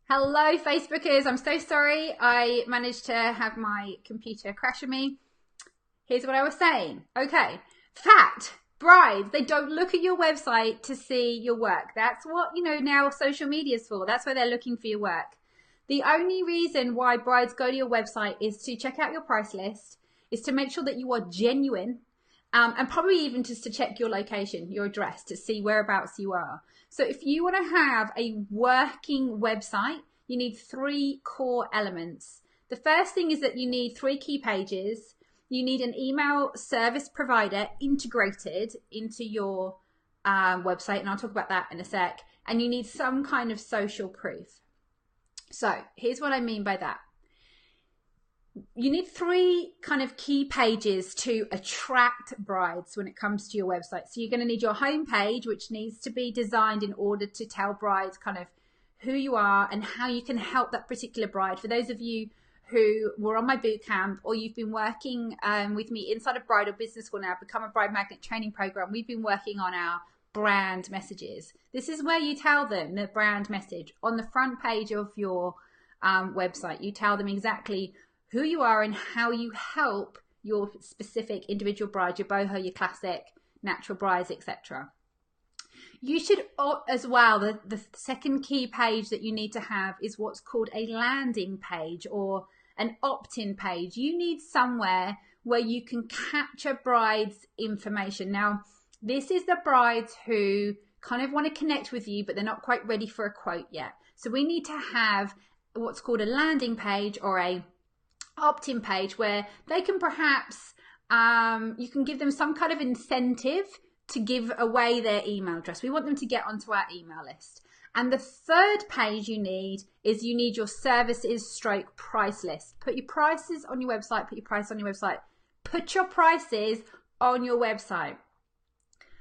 Hello, Facebookers. I'm so sorry. I managed to have my computer crash on me. Here's what I was saying. Okay. Fact. Brides, they don't look at your website to see your work. That's what, now social media is for. That's where they're looking for your work. The only reason why brides go to your website is to check out your price list, is to make sure that you are genuine, and probably even just to check your location, your address, to see whereabouts you are. So if you want to have a working website, you need three core elements. The first thing is that you need 3 key pages. You need an email service provider integrated into your website, and I'll talk about that in a sec. And you need some kind of social proof. So here's what I mean by that. You need 3 kind of key pages to attract brides when it comes to your website. So you're going to need your home page, which needs to be designed in order to tell brides kind of who you are and how you can help that particular bride. For those of you who were on my boot camp, or you've been working with me inside of Bridal Business School now, Become a Bride Magnet training program, we've been working on our brand messages. This is where you tell them the brand message on the front page of your website. You tell them exactly who you are and how you help your specific individual bride, your boho, your classic, natural brides, etc. You should as well, the second key page that you need to have is what's called a landing page or an opt-in page. You need somewhere where you can capture brides' information. Now, this is the brides who kind of want to connect with you, but they're not quite ready for a quote yet. So we need to have what's called a landing page or a opt-in page where they can perhaps, you can give them some kind of incentive to give away their email address. We want them to get onto our email list. And the third page you need is your services stroke price list. Put your prices on your website, put your price on your website. Put your prices on your website.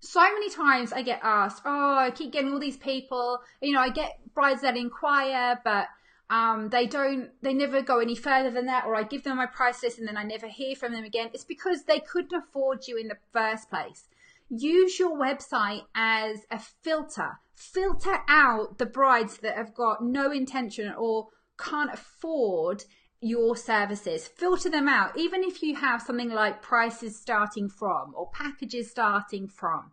So many times I get asked, I keep getting all these people, I get brides that inquire, but they never go any further than that, or I give them my price list and then I never hear from them again. It's because they couldn't afford you in the first place. Use your website as a filter. Filter out the brides that have got no intention or can't afford your services. Filter them out. Even if you have something like prices starting from or packages starting from,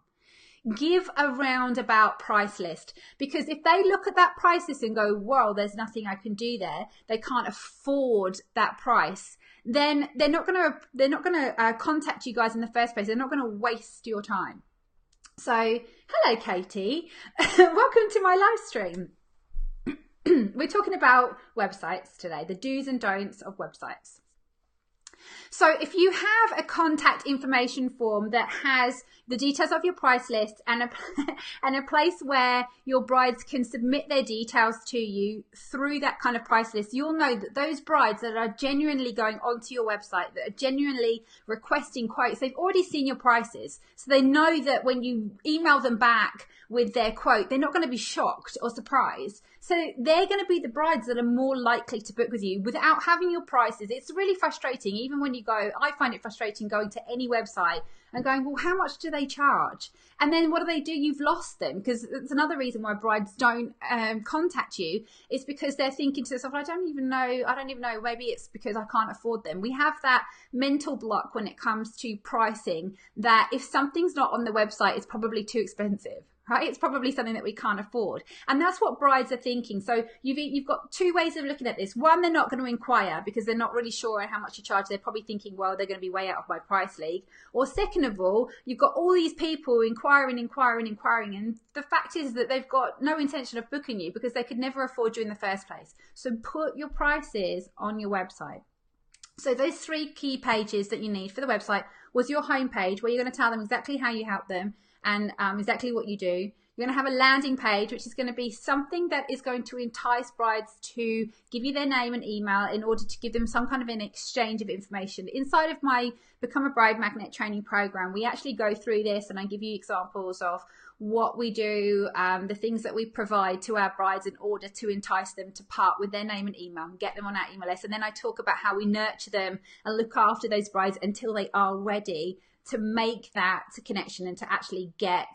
give a roundabout price list, because if they look at that price list and go, whoa, there's nothing I can do there, they can't afford that price, then they're not going to contact you guys in the first place. They're not going to waste your time. So hello, Katie. Welcome to my live stream. We're talking about websites today, the do's and don'ts of websites. So if you have a contact information form that has the details of your price list and a place where your brides can submit their details to you through that kind of price list, you'll know that those brides that are genuinely going onto your website, that are genuinely requesting quotes, they've already seen your prices. So they know that when you email them back with their quote, they're not going to be shocked or surprised. So they're going to be the brides that are more likely to book with you without having your prices. It's really frustrating. Even when you go, I find it frustrating going to any website and going, well, how much do they charge? And then what do? You've lost them, because it's another reason why brides don't contact you, is because they're thinking to themselves, I don't even know, maybe it's because I can't afford them. We have that mental block when it comes to pricing, that if something's not on the website, it's probably too expensive. Right? It's probably something that we can't afford. And that's what brides are thinking. So you've got 2 ways of looking at this. One, they're not going to inquire because they're not really sure how much you charge. They're probably thinking, well, they're going to be way out of my price league. Or second of all, you've got all these people inquiring. And the fact is that they've got no intention of booking you because they could never afford you in the first place. So put your prices on your website. So those 3 key pages that you need for the website was your home page, where you're going to tell them exactly how you help them and exactly what you do. You're going to have a landing page, which is going to be something that is going to entice brides to give you their name and email in order to give them some kind of an exchange of information. Inside of my Become a Bride Magnet training program, we actually go through this and I give you examples of what we do, the things that we provide to our brides in order to entice them to part with their name and email and get them on our email list. And then I talk about how we nurture them and look after those brides until they are ready to make that connection and to actually get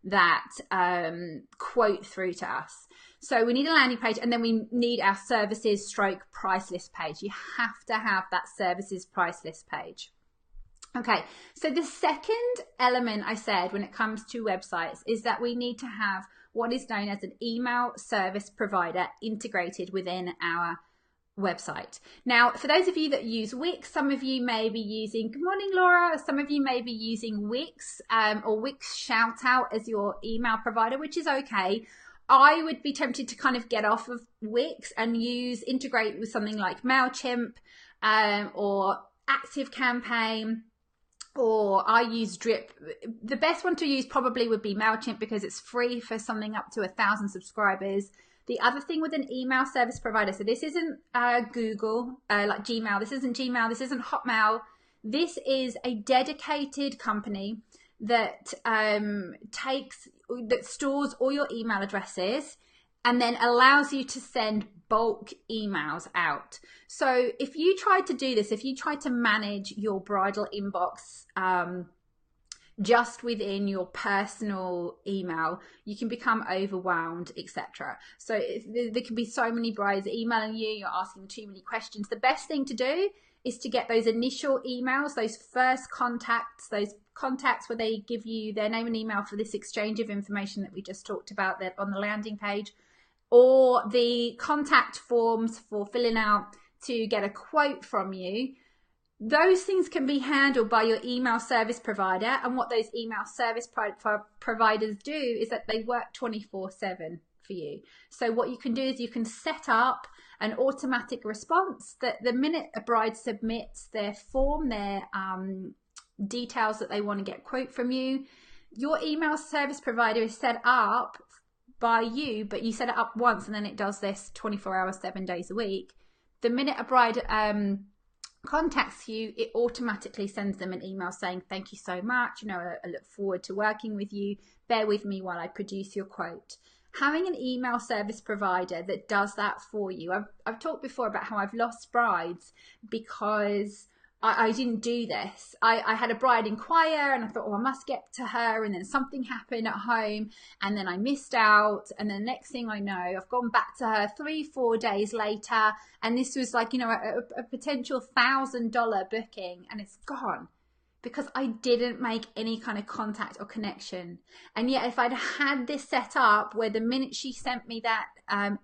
that quote through to us. So we need a landing page, and then we need our services stroke price list page. You have to have that services price list page. Okay, so the second element I said when it comes to websites is that we need to have what is known as an email service provider integrated within our website. Now, for those of you that use Wix, some of you may be using, good morning Laura, some of you may be using Wix or Wix Shoutout as your email provider, which is okay. I would be tempted to kind of get off of Wix and integrate with something like MailChimp or ActiveCampaign, or I use Drip. The best one to use probably would be MailChimp because it's free for something up to 1,000 subscribers. The other thing with an email service provider, so this isn't Google, like Gmail, this isn't Gmail, this isn't Hotmail. This is a dedicated company that stores all your email addresses and then allows you to send bulk emails out. So if you try to do this, if you try to manage your bridal inbox just within your personal email, you can become overwhelmed, etc. So there can be so many brides emailing you, you're asking too many questions. The best thing to do is to get those initial emails, those first contacts, those contacts where they give you their name and email for this exchange of information that we just talked about there on the landing page, or the contact forms for filling out to get a quote from you. Those things can be handled by your email service provider. And what those email service providers do is that they work 24/7 for you. So what you can do is you can set up an automatic response that the minute a bride submits their form, their details that they want to get a quote from you, your email service provider is set up by you, but you set it up once and then it does this 24 hours, 7 days a week. The minute a bride contacts you, it automatically sends them an email saying, thank you so much, I look forward to working with you, bear with me while I produce your quote. Having an email service provider that does that for you. I've talked before about how I've lost brides because I didn't do this. I had a bride inquire and I thought, I must get to her, and then something happened at home and then I missed out, and the next thing I know, I've gone back to her 3-4 days later, and this was like, a potential $1,000 booking, and it's gone because I didn't make any kind of contact or connection. And yet if I'd had this set up where the minute she sent me that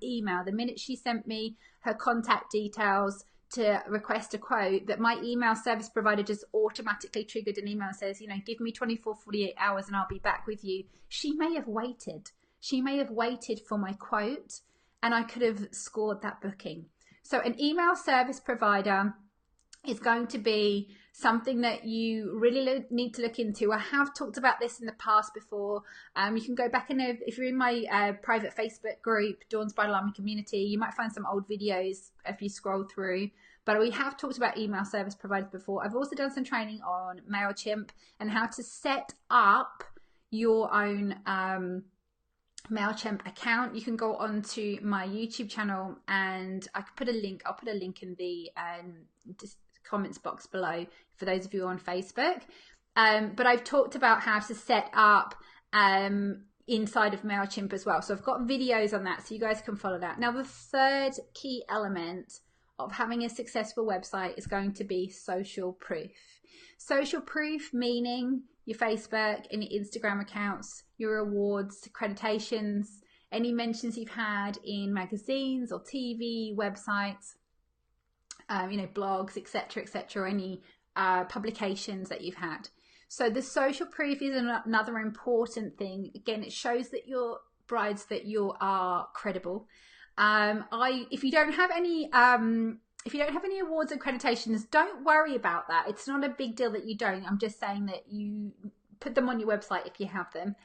email, the minute she sent me her contact details to request a quote, that my email service provider just automatically triggered an email and says, give me 24-48 hours and I'll be back with you. She may have waited. She may have waited for my quote and I could have scored that booking. So an email service provider is going to be something that you really need to look into. I have talked about this in the past before. You can go back and if you're in my private Facebook group, Dawn's Bridal Army Community, you might find some old videos if you scroll through. But we have talked about email service providers before. I've also done some training on MailChimp and how to set up your own MailChimp account. You can go onto my YouTube channel and I can put a link. I'll put a link in the comments box below for those of you on Facebook. But I've talked about how to set up inside of MailChimp as well. So I've got videos on that so you guys can follow that. Now the third key element of having a successful website is going to be social proof. Social proof meaning your Facebook and your Instagram accounts, your awards, accreditations, any mentions you've had in magazines or TV, websites, blogs, etc., any publications that you've had. So the social proof is another important thing. Again, it shows that your brides, that you are credible. If you don't have any awards and accreditations, don't worry about that. It's not a big deal that you don't. I'm just saying that you put them on your website if you have them.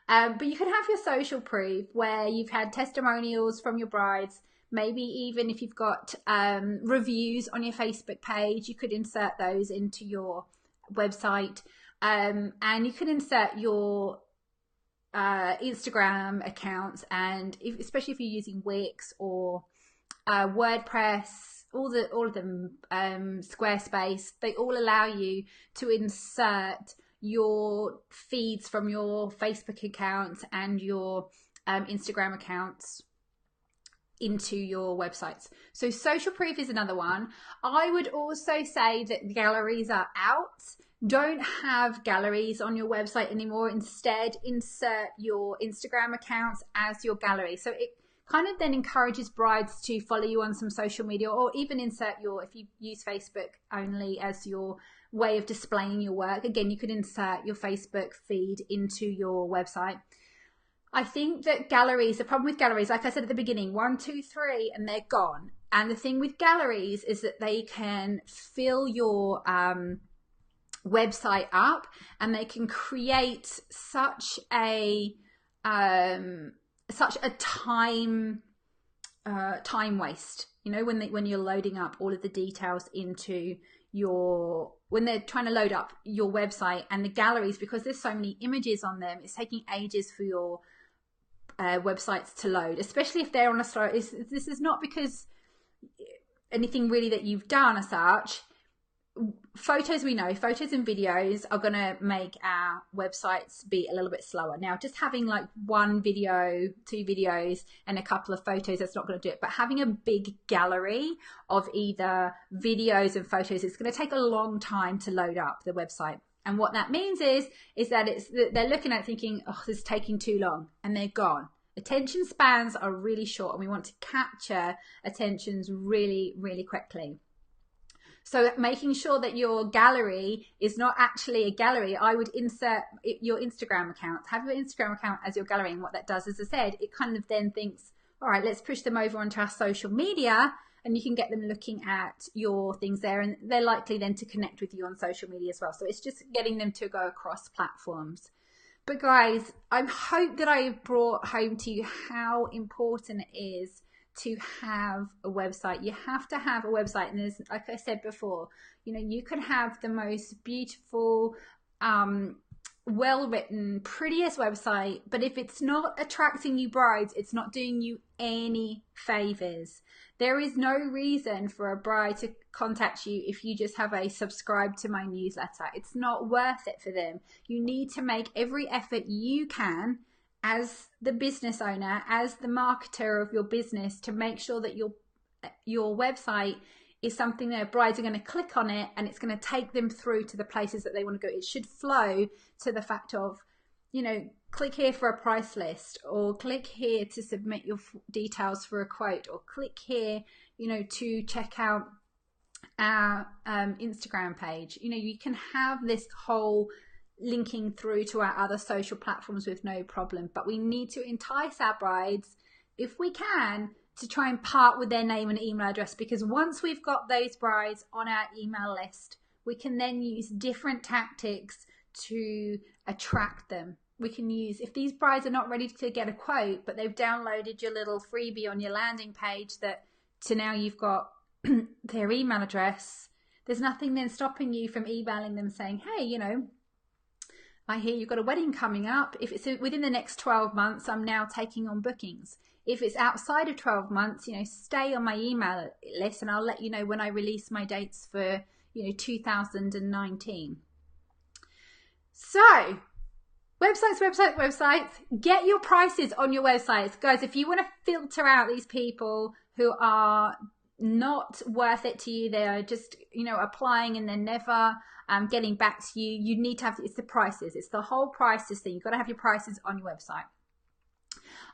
But you can have your social proof where you've had testimonials from your brides. Maybe even if you've got reviews on your Facebook page, you could insert those into your website. And you can insert your Instagram accounts, and especially if you're using Wix or WordPress, all of them, Squarespace, they all allow you to insert your feeds from your Facebook accounts and your Instagram accounts into your websites. So social proof is another one. I would also say that galleries are out. Don't have galleries on your website anymore. Instead, insert your Instagram accounts as your gallery. So it kind of then encourages brides to follow you on some social media, or even insert if you use Facebook only as your way of displaying your work. Again, you could insert your Facebook feed into your website. I think that galleries, the problem with galleries, like I said at the beginning, 1, 2, 3, and they're gone. And the thing with galleries is that they can fill your website up, and they can create such a time waste. You know, when you're loading up all of the details into when they're trying to load up your website, and the galleries, because there's so many images on them, it's taking ages for your websites to load, especially if they're on a slow. This is not because anything really that you've done as such. Photos, we know photos and videos are going to make our websites be a little bit slower. Now, just having like 1 video, 2 videos and a couple of photos, that's not going to do it. But having a big gallery of either videos and photos, it's going to take a long time to load up the website. And what that means is that they're looking at it thinking, oh, this is taking too long, and they're gone. Attention spans are really short, and we want to capture attentions really, really quickly. So making sure that your gallery is not actually a gallery, I would insert your Instagram account. Have your Instagram account as your gallery. And what that does, as I said, it kind of then thinks, all right, let's push them over onto our social media, and you can get them looking at your things there. And they're likely then to connect with you on social media as well. So it's just getting them to go across platforms. But guys, I hope that I've brought home to you how important it is to have a website. You have to have a website, and there's, like I said before, you know, you can have the most beautiful, well-written, prettiest website, but if it's not attracting you brides, it's not doing you any favors. There is no reason for a bride to contact you if you just have a subscribe to my newsletter. It's not worth it for them. You need to make every effort you can as the business owner, as the marketer of your business, to make sure that your website is something that brides are going to click on it, and it's going to take them through to the places that they want to go. It should flow to the fact of, you know, click here for a price list, or click here to submit your details for a quote, or click here, you know, to check out our Instagram page. You know, you can have this whole linking through to our other social platforms with no problem, but we need to entice our brides, if we can, to try and part with their name and email address, because once we've got those brides on our email list, we can then use different tactics to attract them. We can use, if these brides are not ready to get a quote, but they've downloaded your little freebie on your landing page, that to now you've got their email address, there's nothing then stopping you from emailing them saying, hey, you know, I hear you've got a wedding coming up. If it's within the next 12 months, I'm now taking on bookings. If it's outside of 12 months, you know, stay on my email list, and I'll let you know when I release my dates for, you know, 2019. So websites, get your prices on your websites. Guys, if you want to filter out these people who are not worth it to you, they're just, you know, applying and they're never getting back to you, you need to have, it's the prices. It's the whole prices thing. You've got to have your prices on your website.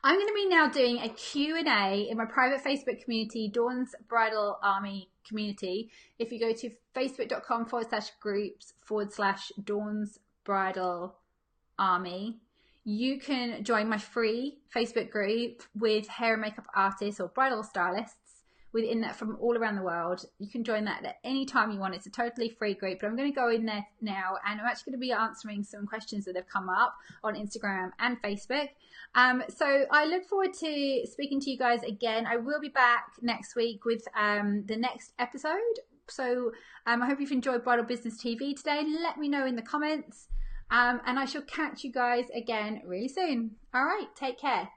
I'm going to be now doing a Q&A in my private Facebook community, Dawn's Bridal Army community. If you go to facebook.com/groups/Dawn's Bridal Army, you can join my free Facebook group with hair and makeup artists or bridal stylists within that from all around the world. You can join that at any time you want. It's a totally free group, but I'm going to go in there now, and I'm actually going to be answering some questions that have come up on Instagram and Facebook. So I look forward to speaking to you guys again. I will be back next week with the next episode. So I hope you've enjoyed Bridal Business TV today. Let me know in the comments, and I shall catch you guys again really soon. All right, take care.